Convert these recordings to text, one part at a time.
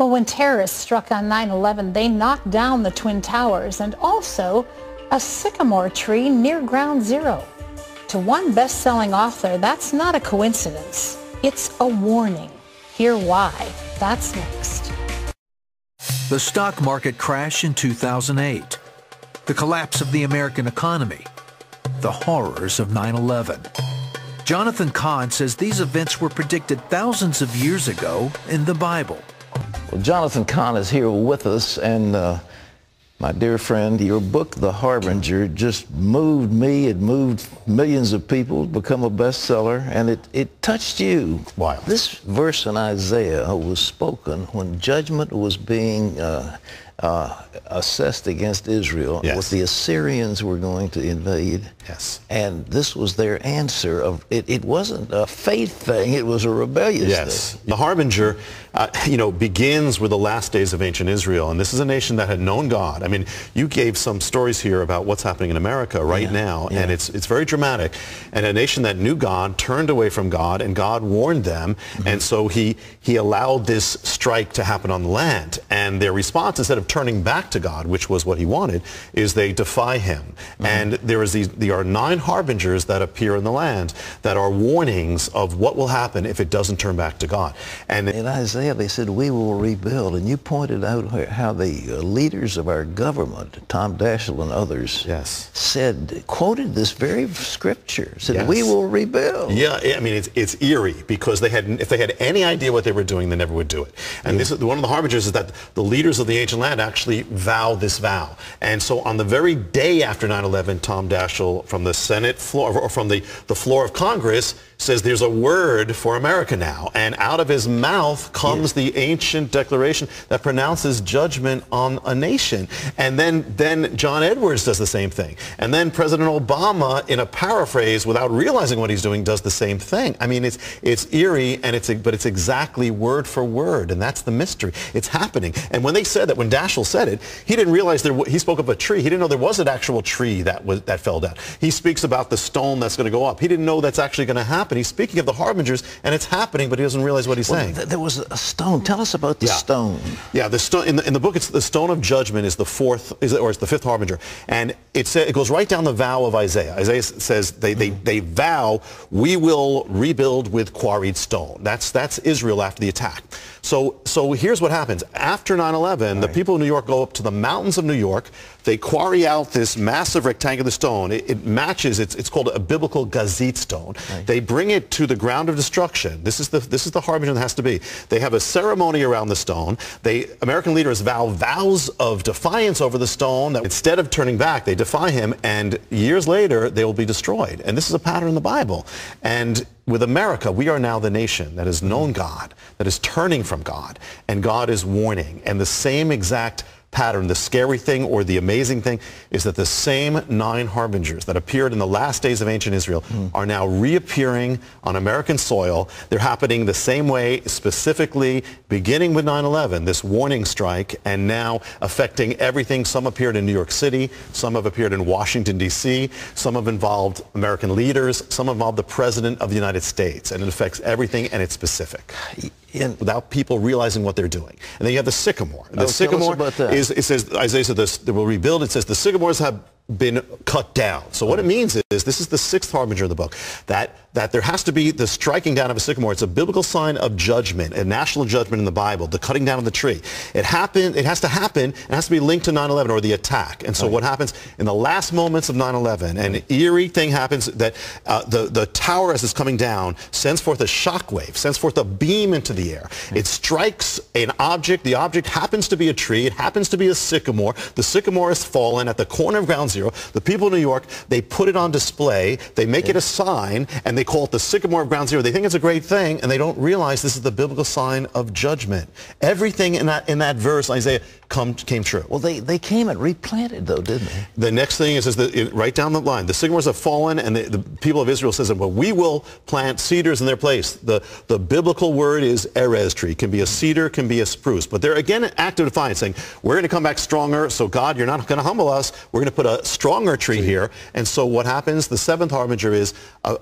Well, when terrorists struck on 9/11, they knocked down the Twin Towers and also a sycamore tree near Ground Zero. To one best-selling author, that's not a coincidence. It's a warning. Hear why. That's next. The stock market crash in 2008. The collapse of the American economy. The horrors of 9/11. Jonathan Cahn says these events were predicted thousands of years ago in the Bible. Well, Jonathan Cahn is here with us, and my dear friend, your book, The Harbinger, just moved me. It moved millions of people to become a bestseller, and it touched you. Wow. This verse in Isaiah was spoken when judgment was being assessed against Israel. Yes. What the Assyrians were going to invade. Yes. And this was their answer. It wasn't a faith thing, it was a rebellious thing. The Harbinger, begins with the last days of ancient Israel, and this is a nation that had known God. I mean, you gave some stories here about what's happening in America right now, and it's very dramatic. And a nation that knew God turned away from God, and God warned them, and so he allowed this strike to happen on the land. And their response, instead of turning back to God, which was what he wanted, is they defy him. And there are 9 harbingers that appear in the land that are warnings of what will happen if it doesn't turn back to God. And in Isaiah, they said, we will rebuild. And you pointed out how the leaders of our government, Tom Daschle and others, quoted this very scripture, said, we will rebuild. Yeah, I mean, it's eerie, because if they had any idea what they were doing, they never would do it. And this is one of the harbingers, is that the leaders of the ancient land actually vow this vow. And so on the very day after 9/11, Tom Daschle from the Senate floor, or from the floor of Congress, says there's a word for America now. And out of his mouth comes the ancient declaration that pronounces judgment on a nation. And then John Edwards does the same thing. And then President Obama, in a paraphrase, without realizing what he's doing, does the same thing. I mean, it's eerie, but it's exactly word for word, and that's the mystery. It's happening. And when they said that, when Daschle said it, he didn't realize he spoke of a tree. He didn't know there was an actual tree that fell down. He speaks about the stone that's going to go up. He didn't know that's actually going to happen. He's speaking of the harbingers, and it's happening, but he doesn't realize what he's saying. There was a stone. Tell us about the stone. Yeah, the stone in the book. It's the stone of judgment is the it's the 5th harbinger, and it goes right down the vow of Isaiah. Isaiah says they vow, we will rebuild with quarried stone. That's Israel after the attack. So here's what happens after 9/11. The people of New York go up to the mountains of New York. They quarry out this massive rectangular stone. It matches. It's called a biblical gazit stone. They bring it to the ground of destruction. This is the harbinger that has to be. They have a ceremony around the stone. American leaders vow vows of defiance over the stone, that instead of turning back, they defy him, and years later they will be destroyed. And this is a pattern in the Bible. And with America, we are now the nation that has known God, that is turning from God, and God is warning. And the same exact pattern, the scary thing or the amazing thing, is that the same 9 harbingers that appeared in the last days of ancient Israel are now reappearing on American soil. They're happening the same way, specifically beginning with 9/11, this warning strike, and now affecting everything. Some appeared in New York City, some have appeared in Washington, D.C., some have involved American leaders, some involved the President of the United States, and it affects everything, and it's specific. Without people realizing what they're doing. And then you have the sycamore. The sycamore is, it says, Isaiah said this, they will rebuild. It says the sycamores have been cut down. So what it means is, this is the 6th harbinger of the book, that there has to be the striking down of a sycamore. It's a biblical sign of judgment, a national judgment in the Bible, the cutting down of the tree. It has to happen, it has to be linked to 9/11 or the attack. And so what happens in the last moments of 9/11, an eerie thing happens, that the tower, as it's coming down, sends forth a shockwave, sends forth a beam into the air. It strikes an object. The object happens to be a tree. It happens to be a sycamore. The sycamore has fallen at the corner of Ground Zero. The people of New York, they put it on display. They make it a sign, and they call it the sycamore of Ground Zero. They think it's a great thing, and they don't realize this is the biblical sign of judgment. Everything in that verse, Isaiah, came true. Well, they came and replanted, though, didn't they? The next thing is right down the line, the sycamores have fallen, and the people of Israel says, well, we will plant cedars in their place. The biblical word is erez tree. It can be a cedar, can be a spruce. But they're, again, an act of defiance, saying, we're going to come back stronger, so God, you're not going to humble us. We're going to put a stronger tree here. And so what happens, the seventh harbinger is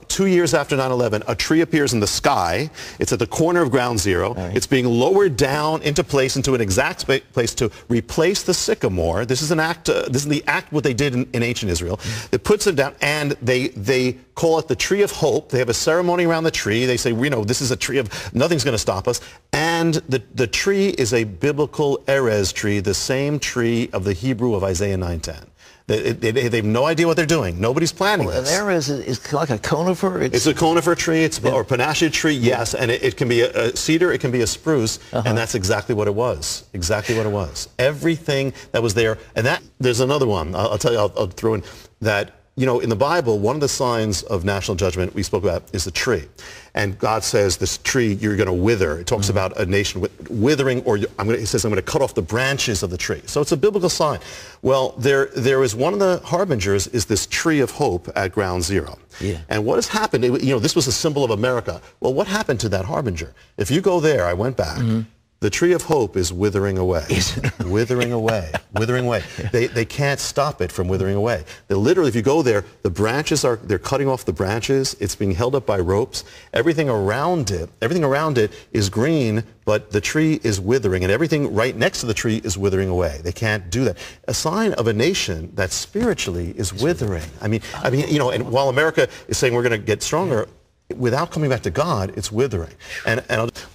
2 years after 9/11, a tree appears in the sky. It's at the corner of ground zero. Right. It's being lowered down into place, into an exact place to replace the sycamore. This is an act, this is the act what they did in ancient Israel. It puts it down, and they call it the tree of hope. They have a ceremony around the tree. They say, this is a tree of, nothing's going to stop us. And the tree is a biblical erez tree, the same tree of the Hebrew of Isaiah 9:10. They have no idea what they're doing. Nobody's planning this. An erez is like a conifer? It's a conifer tree, or panache tree, yes, and it can be a cedar, it can be a spruce, and that's exactly what it was. Exactly what it was. Everything that was there, and there's another one. I'll tell you, I'll throw in that, in the Bible, one of the signs of national judgment we spoke about is the tree. And God says, this tree, you're going to wither. It talks about a nation withering, or he says, I'm going to cut off the branches of the tree. So it's a biblical sign. Well, there is one of the harbingers is this tree of hope at ground zero. Yeah. And what has happened, this was a symbol of America. Well, what happened to that harbinger? If you go there, I went back. The tree of hope is withering away, withering away, withering away. They can't stop it from withering away. They literally, if you go there, the branches they're cutting off the branches. It's being held up by ropes. Everything around it is green, but the tree is withering, and everything right next to the tree is withering away. They can't do that. A sign of a nation that spiritually is withering. I mean, and while America is saying we're going to get stronger, without coming back to God, it's withering. And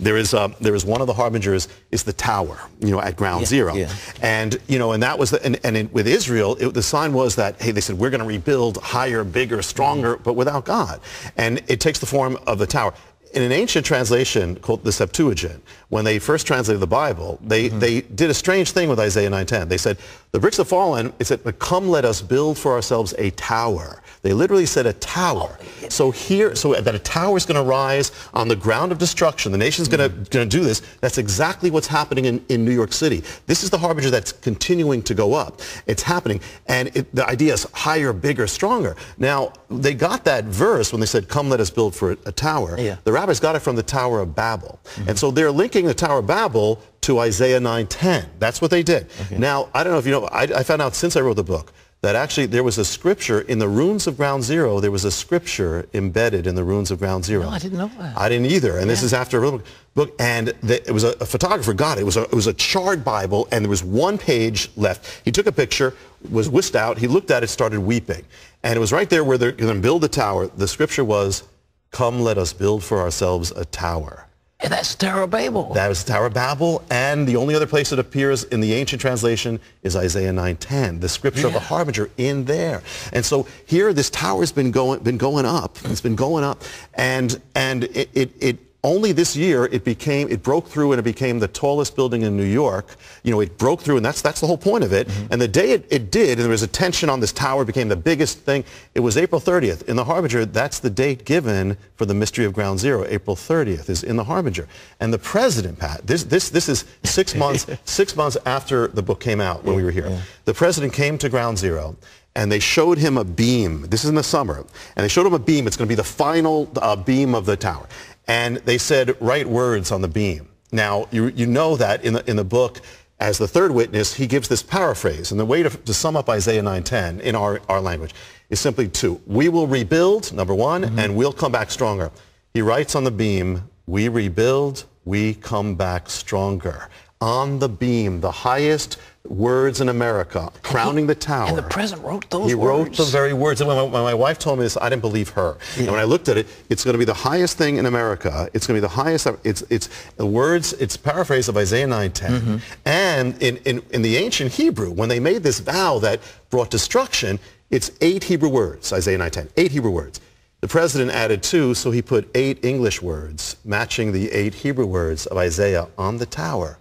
there is one of the harbingers is the tower, at ground zero. Yeah. And, and that was, with Israel, the sign was that, hey, they said, we're going to rebuild higher, bigger, stronger, but without God. And it takes the form of the tower. In an ancient translation called the Septuagint, when they first translated the Bible, they did a strange thing with Isaiah 9:10. They said, the bricks have fallen. It said, but come, let us build for ourselves a tower. They literally said a tower. So that a tower is going to rise on the ground of destruction. The nation's going to do this. That's exactly what's happening in New York City. This is the harbinger that's continuing to go up. It's happening. And the idea is higher, bigger, stronger. Now, they got that verse when they said, come, let us build for a tower. Yeah. The rabbis got it from the Tower of Babel. And so they're linking the Tower of Babel to Isaiah 9:10. That's what they did. Okay. Now, I don't know if you know, I found out since I wrote the book that actually there was a scripture in the ruins of Ground Zero. There was a scripture embedded in the ruins of Ground Zero. No, I didn't know that. I didn't either. And this is after a book. And it was a photographer got it. It was a charred Bible, and there was one page left. He took a picture, was whisked out. He looked at it, started weeping. And it was right there where they're going to build the tower. The scripture was, come, let us build for ourselves a tower. And that's the Tower of Babel. That was the Tower of Babel, and the only other place it appears in the ancient translation is Isaiah 9:10, the scripture of the harbinger in there. And so here, this tower has been going up. It's been going up, and it only this year it broke through and it became the tallest building in New York. It broke through, and that's the whole point of it. And the day it did, and there was a tension on this tower, it became the biggest thing. It was April 30th. In the Harbinger, that's the date given for the mystery of Ground Zero. April 30th is in the Harbinger. And the president, Pat, this is 6 months 6 months after the book came out when we were here. Yeah. The president came to Ground Zero, and they showed him a beam. This is in the summer. And they showed him a beam. It's going to be the final beam of the tower. And they said, write words on the beam. Now, you know that in the book, as the third witness, he gives this paraphrase. And the way to sum up Isaiah 9:10 in our language is simply two. We will rebuild, number one, and we'll come back stronger. He writes on the beam, we rebuild, we come back stronger. On the beam, the highest words in America, crowning the tower. And the president wrote those words. He wrote the very words. And when my wife told me this, I didn't believe her. Yeah. And when I looked at it, it's going to be the highest thing in America. It's going to be the highest. It's the words. It's paraphrase of Isaiah 9:10. And in the ancient Hebrew, when they made this vow that brought destruction, it's 8 Hebrew words. Isaiah 9:10. 8 Hebrew words. The president added 2, so he put 8 English words, matching the 8 Hebrew words of Isaiah on the tower.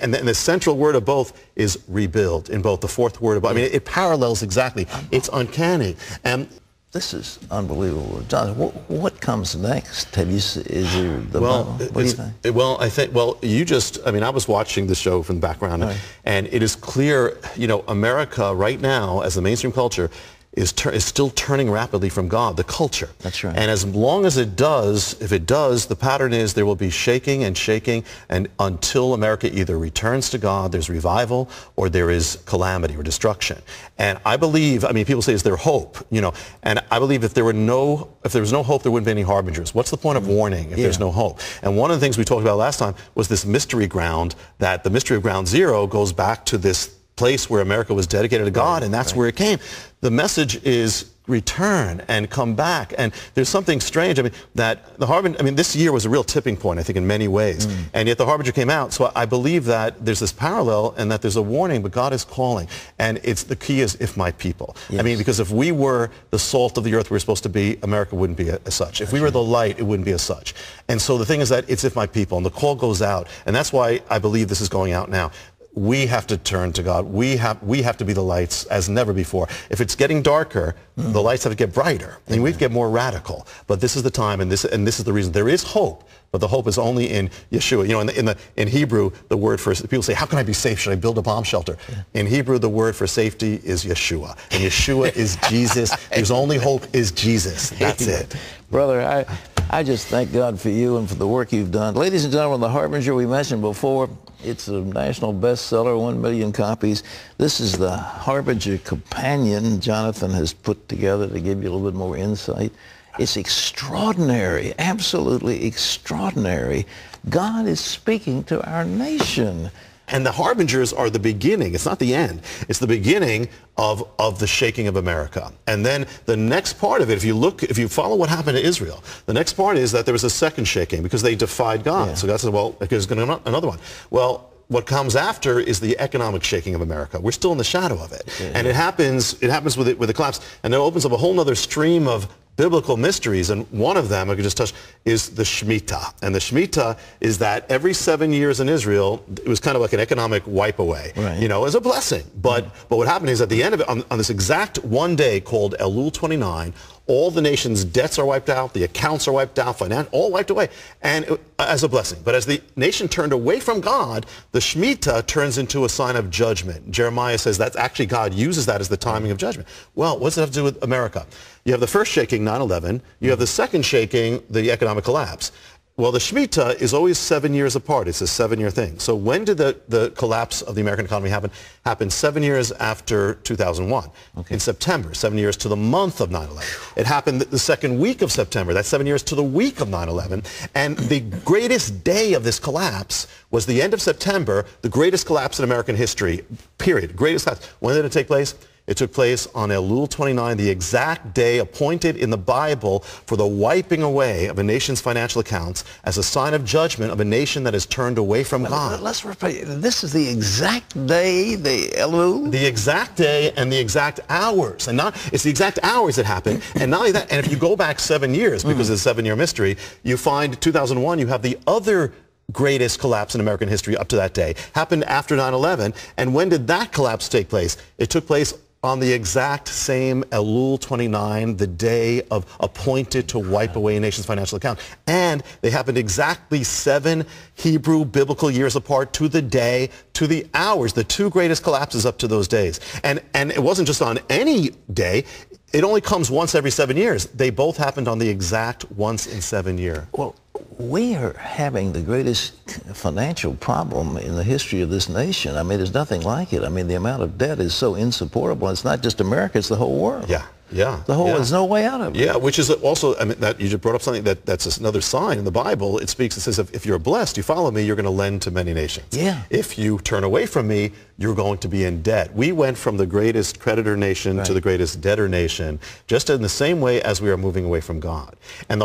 And the central word of both is rebuild, in both the fourth word of both. I mean, it parallels exactly. It's uncanny. And This is unbelievable. John, what comes next? Have you, is there the well, Bible? What do you think? Well, you just, I mean, I was watching the show from the background, right. and it is clear, you know, America right now, as the mainstream culture, is still turning rapidly from God, the culture. That's right. And as long as it does, if it does, the pattern is there will be shaking and shaking, and until America either returns to God, there's revival, or there is calamity or destruction. And I believe, I mean, people say, is there hope? You know, and I believe if there was no hope, there wouldn't be any harbingers. What's the point of warning if there's no hope? And one of the things we talked about last time was this mystery ground, that the mystery of ground zero goes back to this place where America was dedicated to God, and that's where it came. The message is return and come back. And there's something strange, I mean, that the Harbinger, I mean, this year was a real tipping point, I think, in many ways. And yet the Harbinger came out. So I believe that there's this parallel and that there's a warning, but God is calling. And it's, the key is, if my people. Yes. I mean, because if we were the salt of the earth we're supposed to be, America wouldn't be as such. If we were the light, it wouldn't be as such. And so the thing is that it's if my people, and the call goes out. And that's why I believe this is going out now. We have to turn to God. We have to be the lights as never before. If it's getting darker, the lights have to get brighter. And we have to get more radical. But this is the time, and this is the reason. There is hope, but the hope is only in Yeshua. You know, in Hebrew, the word for, people say, how can I be safe? Should I build a bomb shelter? In Hebrew, the word for safety is Yeshua. And Yeshua is Jesus. His only hope is Jesus. That's it. Brother, I just thank God for you and for the work you've done. Ladies and gentlemen, the Harbinger we mentioned before, it's a national bestseller, 1 million copies. This is the Harbinger Companion Jonathan has put together to give you a little bit more insight. It's extraordinary, absolutely extraordinary. God is speaking to our nation. And the harbingers are the beginning. It's not the end. It's the beginning of the shaking of America. And then the next part of it, if you follow what happened to Israel, the next part is that there was a second shaking because they defied God. Yeah. So God said, well, there's going to be another one. Well, what comes after is the economic shaking of America. We're still in the shadow of it. Yeah. And it happens with the collapse. And it opens up a whole other stream of biblical mysteries, and one of them I could just touch is the Shemitah. And the Shemitah is that every 7 years in Israel, it was kind of like an economic wipe away. Right. You know, as a blessing. But what happened is at the end of it, on this exact one day called Elul 29, all the nation's debts are wiped out, the accounts are wiped out, all wiped away, and as a blessing. But as the nation turned away from God, the Shemitah turns into a sign of judgment. Jeremiah says that's actually God uses that as the timing of judgment. Well, what does it have to do with America? You have the first shaking, 9/11. You have the second shaking, the economic collapse. Well, the Shemitah is always 7 years apart. It's a 7-year thing. So when did the collapse of the American economy happen? Happened 7 years after 2001. Okay. In September, 7 years to the month of 9/11. It happened the second week of September. That's 7 years to the week of 9/11. And the greatest day of this collapse was the end of September, the greatest collapse in American history, period. Greatest collapse. When did it take place? It took place on Elul 29, the exact day appointed in the Bible for the wiping away of a nation's financial accounts as a sign of judgment of a nation that has turned away from God. Let's repeat. This is the exact day, the Elul? The exact day and the exact hours. And it's the exact hours that happened. And not only that, and if you go back 7 years, because it's a 7-year mystery, you find 2001, you have the other greatest collapse in American history up to that day. Happened after 9/11. And when did that collapse take place? It took place on the exact same Elul 29, the day of appointed to wipe away a nation's financial account. And they happened exactly 7 Hebrew biblical years apart, to the day, to the hours, the two greatest collapses up to those days. And it wasn't just on any day. It only comes once every 7 years. They both happened on the exact once in 7 year. Well, we are having the greatest financial problem in the history of this nation. I mean, there's nothing like it. I mean, the amount of debt is so insupportable. It's not just America, it's the whole world. Yeah. Yeah. The whole, there's no way out of it. Yeah, which is also, I mean, that you just brought up something that's another sign in the Bible. It speaks, it says, if you're blessed, you follow me, you're going to lend to many nations. Yeah. If you turn away from me, you're going to be in debt. We went from the greatest creditor nation to the greatest debtor nation, just in the same way as we are moving away from God. And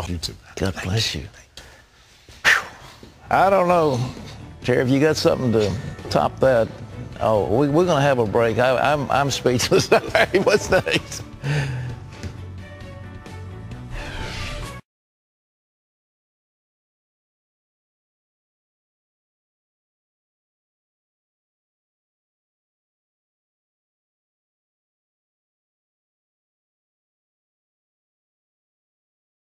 God bless you. I don't know, Sheriff, you got something to top that? Oh, we're going to have a break. I'm speechless. What's next?